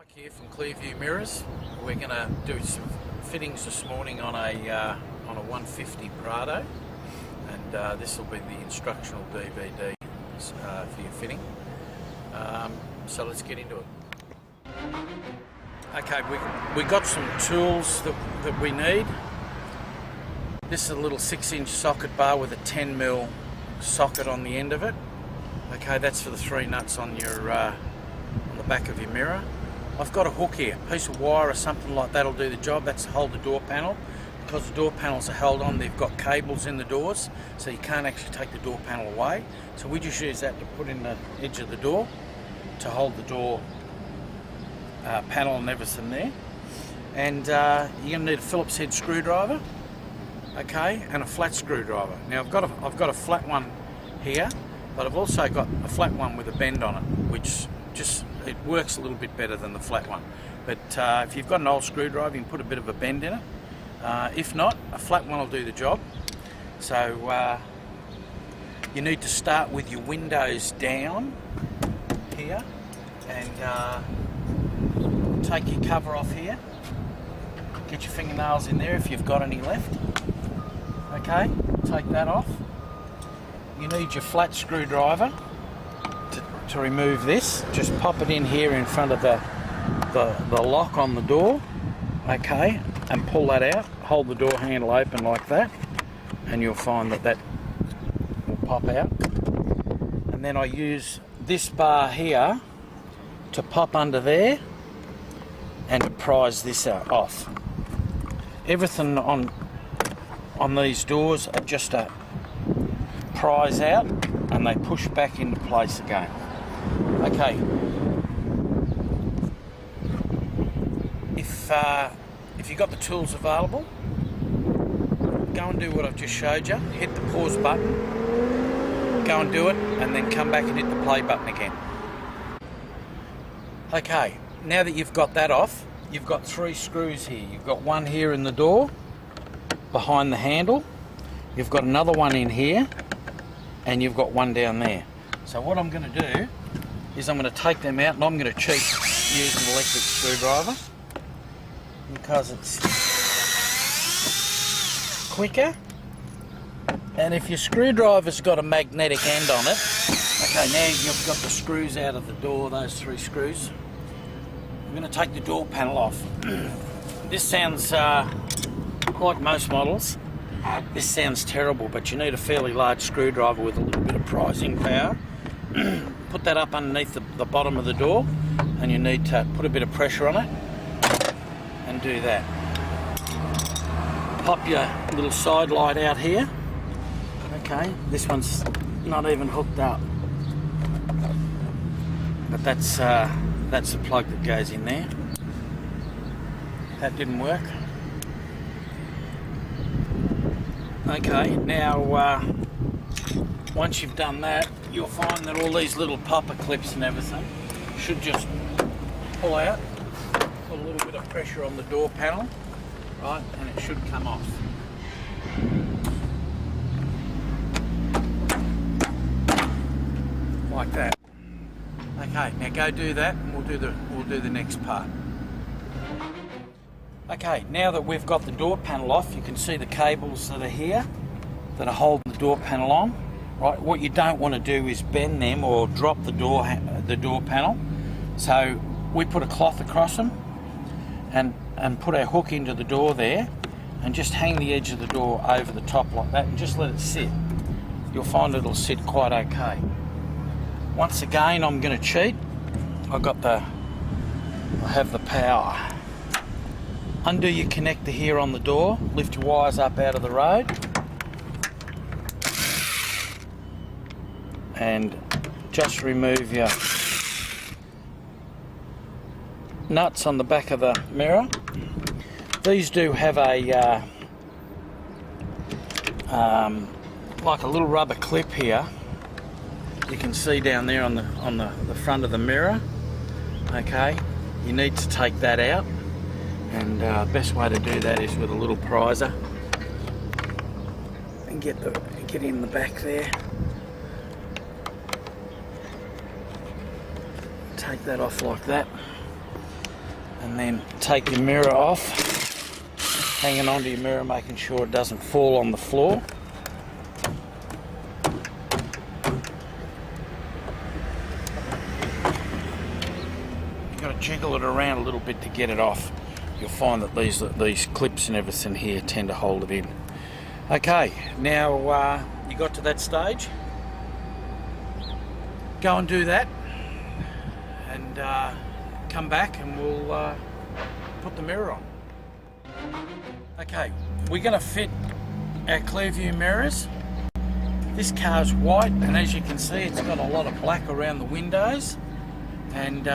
Mike here from Clearview Mirrors. We're going to do some fittings this morning on a 150 Prado, and this will be the instructional DVD for your fitting. So let's get into it. Okay, we got some tools that we need. This is a little 6-inch socket bar with a 10mm socket on the end of it. Okay, that's for the 3 nuts on your on the back of your mirror. I've got a hook here, a piece of wire or something like that will do the job. That's to hold the door panel. Because the door panels are held on, they've got cables in the doors, so you can't actually take the door panel away. So we just use that to put in the edge of the door to hold the door panel and everything there. And you're going to need a Phillips head screwdriver, okay, and a flat screwdriver. Now I've got a flat one here, but I've also got a flat one with a bend on it, which it works a little bit better than the flat one. But if you've got an old screwdriver, you can put a bit of a bend in it. If not, a flat one will do the job. So you need to start with your windows down here and take your cover off here. Get your fingernails in there if you've got any left. Okay, take that off. You need your flat screwdriver to remove this. Just pop it in here in front of the lock on the door, okay, and pull that out. Hold the door handle open like that, and you'll find that will pop out. And then I use this bar here to pop under there and to prise this off. Everything on these doors are just a prise out and they push back into place again. Okay, if you've got the tools available, go and do what I've just showed you. Hit the pause button, go and do it, and then come back and hit the play button again. Okay, now that you've got that off, you've got 3 screws here. You've got one here in the door, behind the handle. You've got another one in here, and you've got one down there. So what I'm going to do is I'm going to take them out, and I'm going to cheat using an electric screwdriver because it's quicker. And if your screwdriver's got a magnetic end on it, okay, now you've got the screws out of the door, those 3 screws. I'm going to take the door panel off. This sounds like most models. This sounds terrible, but you need a fairly large screwdriver with a little bit of prising power. Put that up underneath the bottom of the door, and you need to put a bit of pressure on it and do that. Pop your little side light out here. Okay, this one's not even hooked up, but that's the plug that goes in there. That didn't work. Okay, now once you've done that, you'll find that all these little popper clips and everything should just pull out. Put a little bit of pressure on the door panel, right, and it should come off. Like that. Okay, now go do that, and we'll do the next part. Okay, now that we've got the door panel off, you can see the cables that are here that are holding the door panel on. Right, what you don't want to do is bend them or drop the door panel. So we put a cloth across them and put our hook into the door there, and just hang the edge of the door over the top like that, and just let it sit. You'll find it'll sit quite okay. Once again, I'm going to cheat. I have the power. Undo your connector here on the door, lift your wires up out of the road, and just remove your nuts on the back of the mirror. These do have a like a little rubber clip here. You can see down there on the front of the mirror. Okay, you need to take that out. And best way to do that is with a little prizer, and get in the back there. Take that off like that. And then take your mirror off, hanging onto your mirror, making sure it doesn't fall on the floor. You've got to jiggle it around a little bit to get it off. You'll find that these clips and everything here tend to hold it in. Okay, now you got to that stage. Go and do that, and come back and we'll put the mirror on. Okay, we're going to fit our Clearview mirrors. This car's white, and as you can see, it's got a lot of black around the windows, and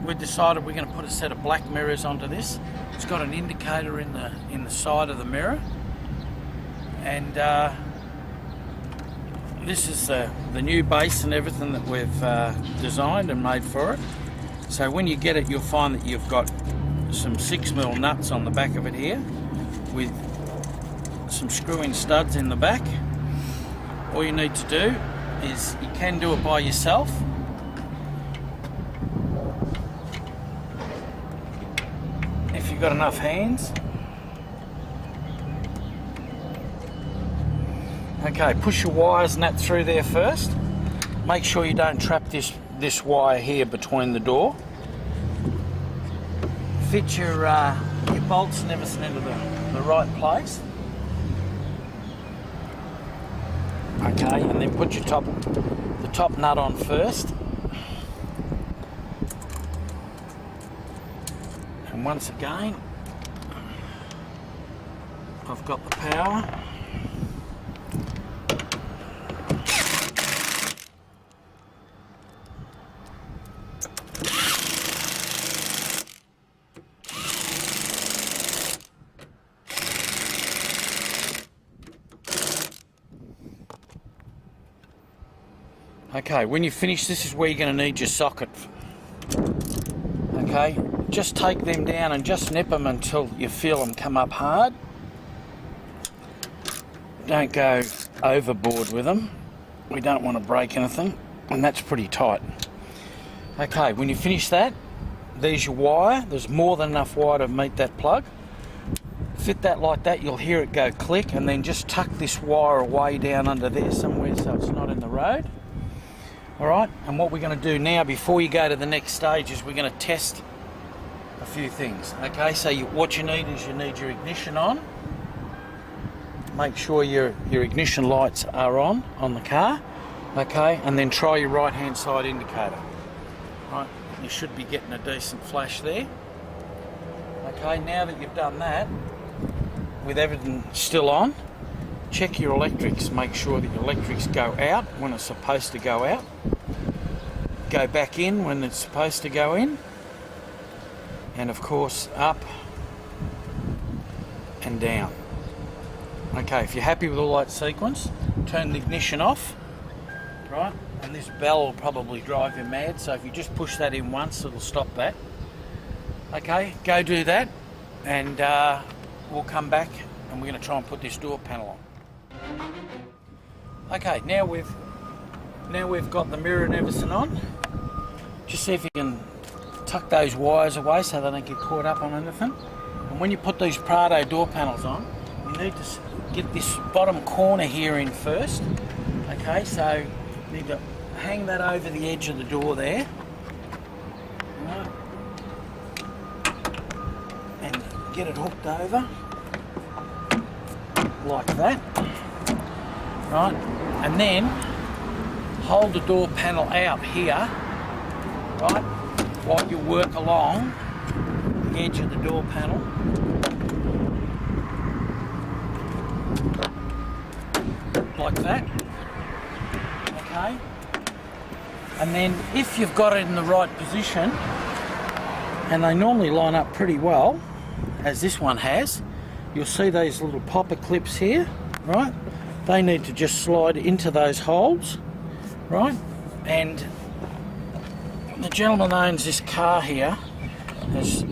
we've decided we're going to put a set of black mirrors onto this. It's got an indicator in the side of the mirror, and this is the new base and everything that we've designed and made for it. So when you get it, you'll find that you've got some 6mm nuts on the back of it here, with some screw-in studs in the back. All you need to do is, you can do it by yourself. If you've got enough hands. Okay, push your wires and that through there first. Make sure you don't trap this wire here between the door. Fit your bolts and everything into the right place. Okay, and then put the top nut on first. And once again, I've got the power. Okay, when you finish, this is where you're going to need your socket. Okay, just take them down and just nip them until you feel them come up hard. Don't go overboard with them. We don't want to break anything, and that's pretty tight. Okay, when you finish that, there's your wire. There's more than enough wire to meet that plug. Fit that like that, you'll hear it go click, and then just tuck this wire away down under there somewhere so it's not in the road. Alright, and what we're going to do now before you go to the next stage is we're going to test a few things. Okay, so what you need is you need your ignition on. Make sure your ignition lights are on the car. Okay, and then try your right hand side indicator. Right, you should be getting a decent flash there. Okay, now that you've done that, with everything still on, check your electrics. Make sure that your electrics go out when it's supposed to go out. Go back in when it's supposed to go in. And of course, up and down. Okay, if you're happy with all that sequence, turn the ignition off. Right, and this bell will probably drive you mad, so if you just push that in once, it'll stop that. Okay, go do that, and we'll come back and we're going to try and put this door panel on. Okay, now we've got the mirror and everything on. Just see if you can tuck those wires away so they don't get caught up on anything. And when you put these Prado door panels on, you need to get this bottom corner here in first. Okay, so you need to hang that over the edge of the door there. Right. And get it hooked over like that. Right, and then hold the door panel out here, right, while you work along the edge of the door panel. Like that. Okay. And then if you've got it in the right position, and they normally line up pretty well, as this one has, you'll see these little popper clips here, right? They need to just slide into those holes, right? And the gentleman who owns this car here has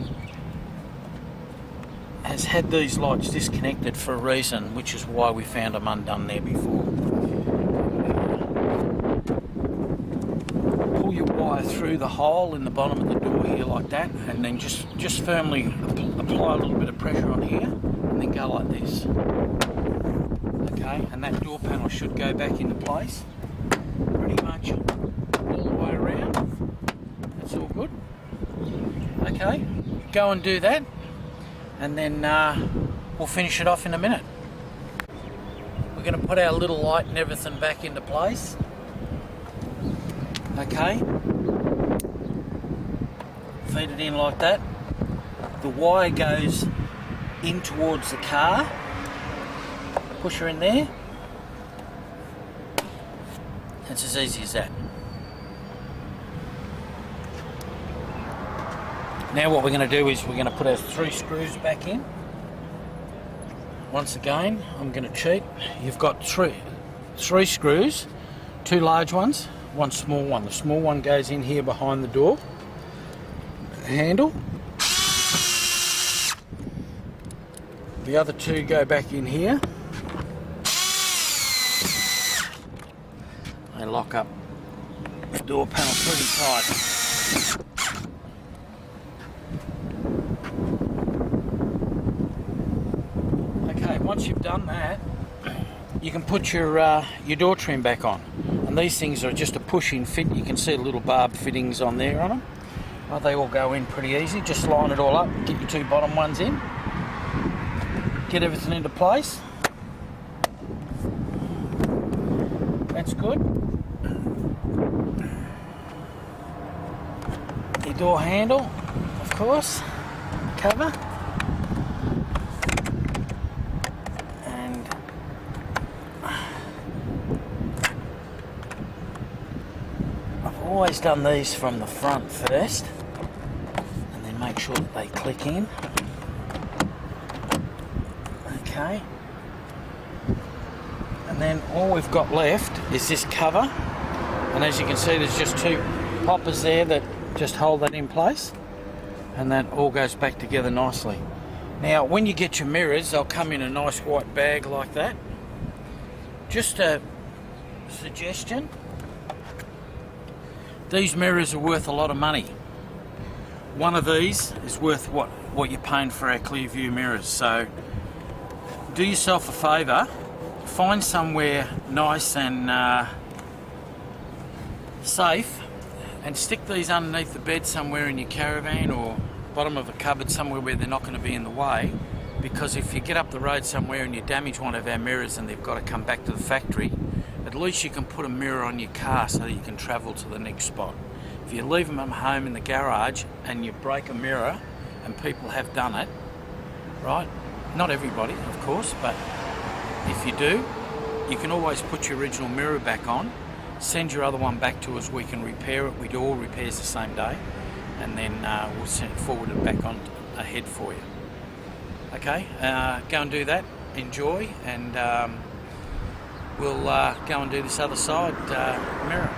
had these lights disconnected for a reason, which is why we found them undone there before. Pull your wire through through the hole in the bottom of the door here like that, and then just firmly apply a little bit of pressure on here, and then go like this. Okay, and that door panel should go back into place pretty much all the way around. That's all good. Okay, go and do that, and then we'll finish it off in a minute. We're going to put our little light and everything back into place. Okay, feed it in like that. The wire goes in towards the car. Push her in there. It's as easy as that. Now what we're going to do is we're going to put our 3 screws back in. Once again, I'm going to cheat. You've got three screws, 2 large ones, 1 small one. The small one goes in here behind the door handle. The other 2 go back in here. They lock up the door panel pretty tight. Okay, once you've done that, you can put your door trim back on. And these things are just a push-in fit. You can see the little barb fittings on there on them. Well, they all go in pretty easy. Just line it all up, get your 2 bottom ones in, get everything into place. That's good. Your door handle, of course, cover. And I've always done these from the front first, and then make sure that they click in. Okay. And then all we've got left is this cover, and as you can see there's just 2 poppers there that just hold that in place, and that all goes back together nicely. Now when you get your mirrors, they'll come in a nice white bag like that. Just a suggestion, these mirrors are worth a lot of money. One of these is worth what you're paying for our Clearview mirrors, so do yourself a favour, find somewhere nice and safe, and stick these underneath the bed somewhere in your caravan or bottom of a cupboard, somewhere where they're not going to be in the way, because if you get up the road somewhere and you damage one of our mirrors and they've got to come back to the factory, at least you can put a mirror on your car so that you can travel to the next spot. If you leave them at home in the garage and you break a mirror, and people have done it, right? Not everybody, of course, but if you do, you can always put your original mirror back on, send your other one back to us, we can repair it. We do all repairs the same day, and then we'll forward it back on ahead for you. Okay, go and do that, enjoy, and we'll go and do this other side mirror.